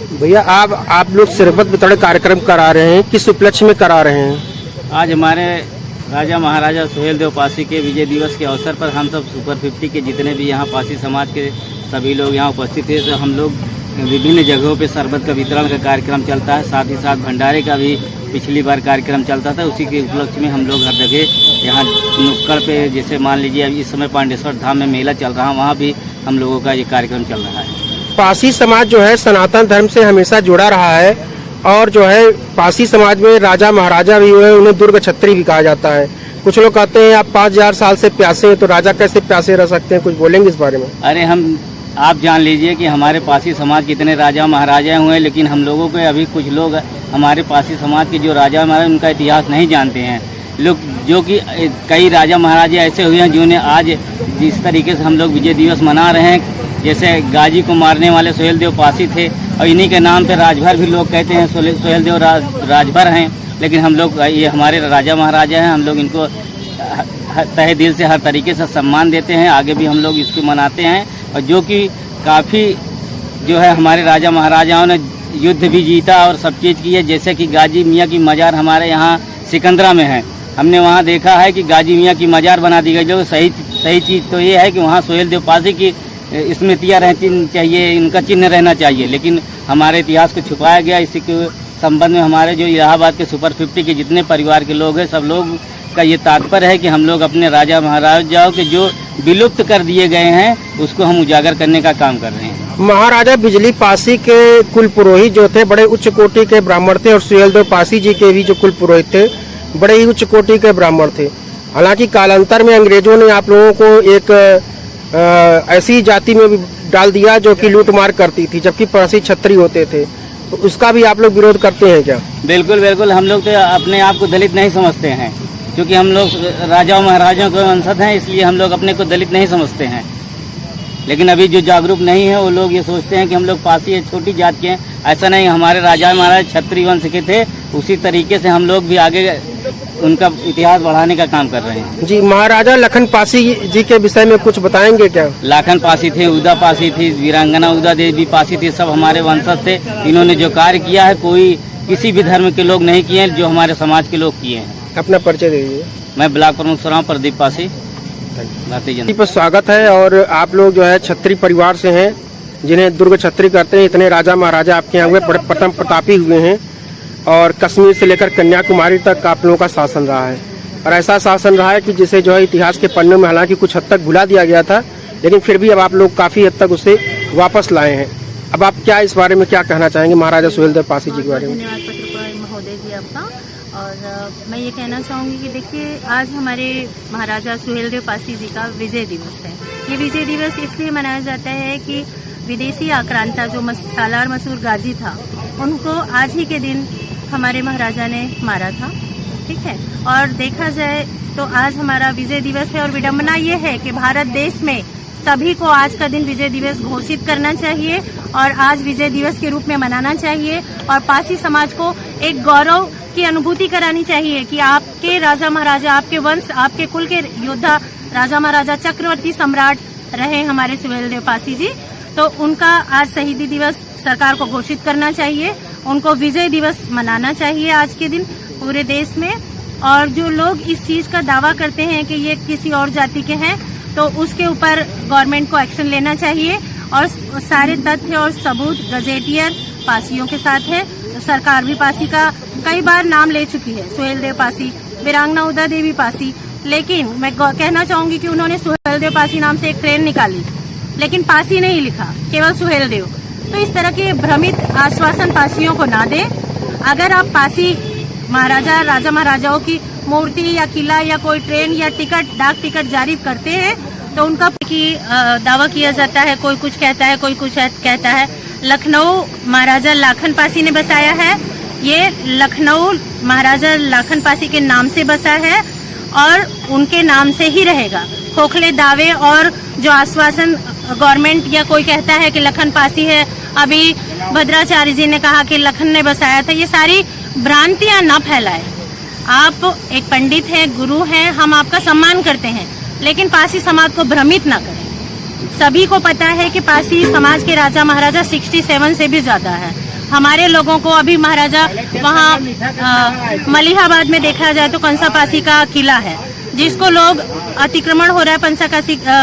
भैया आप लोग शरबत वितरण कार्यक्रम करा रहे हैं, किस उपलक्ष्य में करा रहे हैं? आज हमारे राजा महाराजा सुहेल देव पासी के विजय दिवस के अवसर पर हम सब सुपर 50 के जितने भी यहाँ पासी समाज के सभी लोग यहाँ उपस्थित थे, तो हम लोग विभिन्न जगहों पे शरबत का वितरण का कार्यक्रम चलता है। साथ ही साथ भंडारे का भी पिछली बार कार्यक्रम चलता था। उसी के उपलक्ष्य में हम लोग हर जगह यहाँ नुक्कड़ पे, जैसे मान लीजिए अभी इस समय पांडेश्वर धाम में मेला चल रहा है, वहाँ भी हम लोगों का ये कार्यक्रम चल रहा है। पासी समाज जो है सनातन धर्म से हमेशा जुड़ा रहा है और जो है पासी समाज में राजा महाराजा भी हुए, उन्हें दुर्ग छत्री भी कहा जाता है। कुछ लोग कहते हैं आप 5000 साल से प्यासे हैं, तो राजा कैसे प्यासे रह सकते हैं? कुछ बोलेंगे इस बारे में? अरे आप जान लीजिए कि हमारे पासी समाज कितने राजा महाराजा हुए, लेकिन हम लोगों को अभी कुछ लोग हमारे पासी समाज के जो राजा महाराजा उनका इतिहास नहीं जानते हैं। लोग जो कि कई राजा महाराजा ऐसे हुए हैं जिन्होंने आज जिस तरीके से हम लोग विजय दिवस मना रहे हैं, जैसे गाजी को मारने वाले सुहेल देव पासी थे और इन्हीं के नाम पे राजभर भी लोग कहते हैं, सुहेल देव राजभर हैं। लेकिन हम लोग ये हमारे राजा महाराजा हैं, हम लोग इनको तहे दिल से हर तरीके से सम्मान देते हैं। आगे भी हम लोग इसको मनाते हैं और जो कि काफ़ी जो है हमारे राजा महाराजाओं ने युद्ध भी जीता और सब चीज़ की है। जैसे कि गाजी मियाँ की मज़ार हमारे यहाँ सिकंदरा में है, हमने वहाँ देखा है कि गाजी मियाँ की मज़ार बना दी गई। जो सही चीज़ तो ये है कि वहाँ सुहेल देव पासी की स्मृतियाँ रहनी चाहिए, इनका चिन्ह रहना चाहिए, लेकिन हमारे इतिहास को छुपाया गया। इसी के संबंध में हमारे जो इलाहाबाद के सुपर 50 के जितने परिवार के लोग हैं, सब लोग का ये तात्पर्य है कि हम लोग अपने राजा महाराजाओं के जो विलुप्त कर दिए गए हैं उसको हम उजागर करने का काम कर रहे हैं। महाराजा बिजली पासी के कुल पुरोहित जो थे बड़े उच्च कोटि के ब्राह्मण थे और सुहेल देव पासी जी के भी जो कुल पुरोहित थे बड़े ही उच्च कोटि के ब्राह्मण थे। हालांकि कालांतर में अंग्रेजों ने आप लोगों को एक ऐसी जाति में भी डाल दिया जो कि लूटमार करती थी, जबकि पासी क्षत्रिय होते थे, तो उसका भी आप लोग विरोध करते हैं क्या? बिल्कुल बिल्कुल, हम लोग तो अपने आप को दलित नहीं समझते हैं, क्योंकि हम लोग राजाओं महाराजाओं के वंशज हैं, इसलिए हम लोग अपने को दलित नहीं समझते हैं। लेकिन अभी जो जागरूक नहीं है वो लोग ये सोचते हैं कि हम लोग पासी है, छोटी जात के हैं। ऐसा नहीं, हमारे राजा महाराज क्षत्रिय वंश के थे, उसी तरीके से हम लोग भी आगे उनका इतिहास बढ़ाने का काम कर रहे हैं। जी, महाराजा लखन पासी जी के विषय में कुछ बताएंगे क्या? लाखन पासी थे, उदा पासी थी, वीरांगना उदा देवी पासी थी, सब हमारे वंशज थे। इन्होंने जो कार्य किया है कोई किसी भी धर्म के लोग नहीं किए हैं, जो हमारे समाज के लोग किए हैं। अपना परिचय दीजिए। मैं ब्लॉक प्रमुख सराव प्रदीप पासी, भारतीय जनता पर स्वागत है। और आप लोग जो है छत्री परिवार से हैं, जिन्हें दुर्ग छत्री करते हैं। इतने राजा महाराजा आपके यहाँ हुए, बड़े प्रथम प्रतापी हुए हैं और कश्मीर से लेकर कन्याकुमारी तक आप लोगों का शासन रहा है। और ऐसा शासन रहा है कि जिसे जो है इतिहास के पन्नों में हालांकि कुछ हद तक भुला दिया गया था, लेकिन फिर भी अब आप लोग काफी हद तक उसे वापस लाए हैं। अब आप क्या इस बारे में क्या कहना चाहेंगे महाराजा सुहेल देव पासी जी के बारे में? धन्यवाद पत्रकार महोदय जी आपका। और मैं ये कहना चाहूँगी कि देखिए, आज हमारे महाराजा सुहेल देव पासी जी का विजय दिवस है। ये विजय दिवस इसलिए मनाया जाता है कि विदेशी आक्रांता जो सालार मसूर गाजी था, उनको आज ही के दिन हमारे महाराजा ने मारा था। ठीक है, और देखा जाए तो आज हमारा विजय दिवस है और विडंबना ये है कि भारत देश में सभी को आज का दिन विजय दिवस घोषित करना चाहिए और आज विजय दिवस के रूप में मनाना चाहिए और पासी समाज को एक गौरव की अनुभूति करानी चाहिए कि आपके राजा महाराजा, आपके वंश, आपके कुल के योद्धा राजा महाराजा चक्रवर्ती सम्राट रहे हमारे सुहेल देव पासी जी। तो उनका आज शहीदी दिवस सरकार को घोषित करना चाहिए, उनको विजय दिवस मनाना चाहिए आज के दिन पूरे देश में। और जो लोग इस चीज का दावा करते हैं कि ये किसी और जाति के हैं, तो उसके ऊपर गवर्नमेंट को एक्शन लेना चाहिए और सारे तथ्य और सबूत गजेटियर पासियों के साथ है। तो सरकार भी पासी का कई बार नाम ले चुकी है, सुहेल देव पासी, वीरांगना उदा देवी पासी, लेकिन मैं कहना चाहूंगी कि उन्होंने सुहेल देव पासी नाम से एक ट्रेन निकाली, लेकिन पासी नहीं लिखा, केवल सुहेल देव। तो इस तरह के भ्रमित आश्वासन पासियों को ना दें। अगर आप पासी महाराजा, राजा महाराजाओं की मूर्ति या किला या कोई ट्रेन या टिकट, डाक टिकट जारी करते हैं तो उनका दावा किया जाता है, कोई कुछ कहता है, कोई कुछ कहता है। लखनऊ महाराजा लाखन पासी ने बसाया है, ये लखनऊ महाराजा लाखन पासी के नाम से बसा है और उनके नाम से ही रहेगा। खोखले दावे और जो आश्वासन गवर्नमेंट या कोई कहता है कि लखन पासी है, अभी भद्राचार्य जी ने कहा कि लखन ने बसाया था, ये सारी भ्रांतियां न फैलाए। आप एक पंडित हैं, गुरु हैं, हम आपका सम्मान करते हैं, लेकिन पासी समाज को भ्रमित न करें। सभी को पता है कि पासी समाज के राजा महाराजा 67 से भी ज्यादा है हमारे लोगों को अभी महाराजा वहाँ मलिहाबाद में देखा जाए तो कंसापासी का किला है, जिसको लोग अतिक्रमण हो रहा है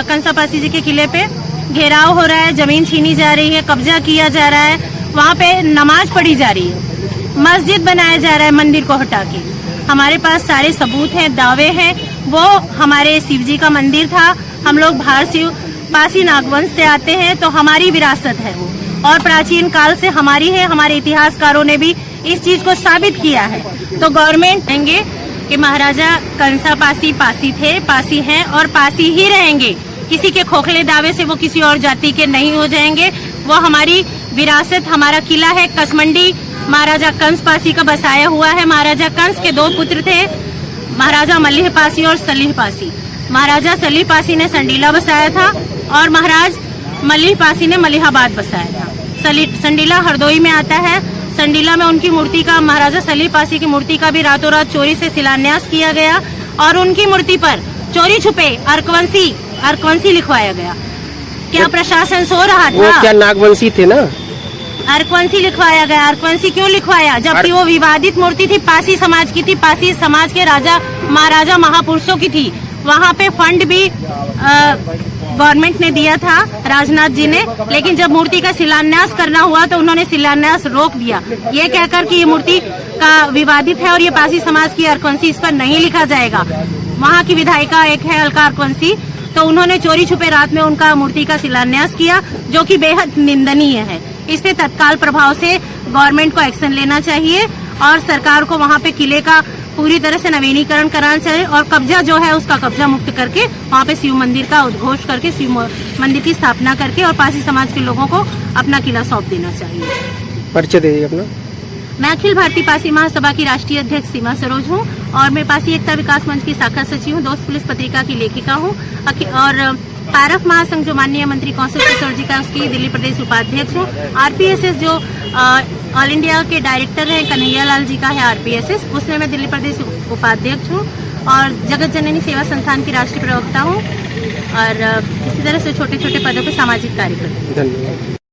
कंसापासी जी के किले पे, घेराव हो रहा है, जमीन छीनी जा रही है, कब्जा किया जा रहा है, वहाँ पे नमाज पढ़ी जा रही है, मस्जिद बनाया जा रहा है मंदिर को हटा के। हमारे पास सारे सबूत हैं, दावे हैं। वो हमारे शिव जी का मंदिर था। हम लोग बाहर शिव पासी नागवंश से आते हैं, तो हमारी विरासत है वो, और प्राचीन काल से हमारी है। हमारे इतिहासकारों ने भी इस चीज को साबित किया है। तो गवर्नमेंट कहेंगे कि महाराजा कंसापासी पासी थे, पासी हैं और पासी ही रहेंगे। किसी के खोखले दावे से वो किसी और जाति के नहीं हो जाएंगे। वो हमारी विरासत, हमारा किला है। कसमंडी महाराजा कंस पासी का बसाया हुआ है। महाराजा कंस के 2 पुत्र थे, महाराजा मल्लिह पासी और सलीह पासी। महाराजा सलीह पासी ने संडीला बसाया था और महाराज मल्लिह पासी ने मलिहाबाद बसाया था। संडीला हरदोई में आता है। संडीला में उनकी मूर्ति का, महाराजा सलीह पासी की मूर्ति का भी रातों रात चोरी से शिलान्यास किया गया और उनकी मूर्ति पर चोरी छुपे अर्कवंशी लिखवाया गया। क्या प्रशासन सो रहा था? वो क्या नागवंशी थे ना? अर्कवंशी लिखवाया गया। अर्कवंशी क्यों लिखवाया? जबकि वो विवादित मूर्ति थी, पासी समाज की थी, पासी समाज के राजा महाराजा महापुरुषों की थी। वहाँ पे फंड भी गवर्नमेंट ने दिया था, राजनाथ जी ने, लेकिन जब मूर्ति का शिलान्यास करना हुआ तो उन्होंने शिलान्यास रोक दिया, ये कहकर कि ये मूर्ति का विवादित है और ये पासी समाज की अर्कवंशी, इस पर नहीं लिखा जाएगा। वहाँ की विधायिका एक है अलका अर्कवंशी, तो उन्होंने चोरी छुपे रात में उनका मूर्ति का शिलान्यास किया, जो कि बेहद निंदनीय है। इस पे तत्काल प्रभाव से गवर्नमेंट को एक्शन लेना चाहिए और सरकार को वहाँ पे किले का पूरी तरह से नवीनीकरण कराना चाहिए और कब्जा जो है उसका कब्जा मुक्त करके वहाँ पे शिव मंदिर का उद्घोष करके शिव मंदिर की स्थापना करके और पासी समाज के लोगों को अपना किला सौंप देना चाहिए। परिचय दीजिए अपना। मैं अखिल भारतीय पासी महासभा की राष्ट्रीय अध्यक्ष सीमा सरोज हूँ और मैं पासी एकता विकास मंच की शाखा सचिव हूँ, दोस्त पुलिस पत्रिका की लेखिका हूँ और पारफ महासंघ जो माननीय मंत्री कौशल किशोर जी का, उसकी दिल्ली प्रदेश उपाध्यक्ष हूँ। आरपीएसएस जो ऑल इंडिया के डायरेक्टर हैं कन्हैया लाल जी का है आरपीएसएस, उसमें मैं दिल्ली प्रदेश उपाध्यक्ष हूँ और जगत जननी सेवा संस्थान की राष्ट्रीय प्रवक्ता हूँ और इसी तरह से छोटे छोटे पदों पर सामाजिक कार्य करती हूँ। धन्यवाद।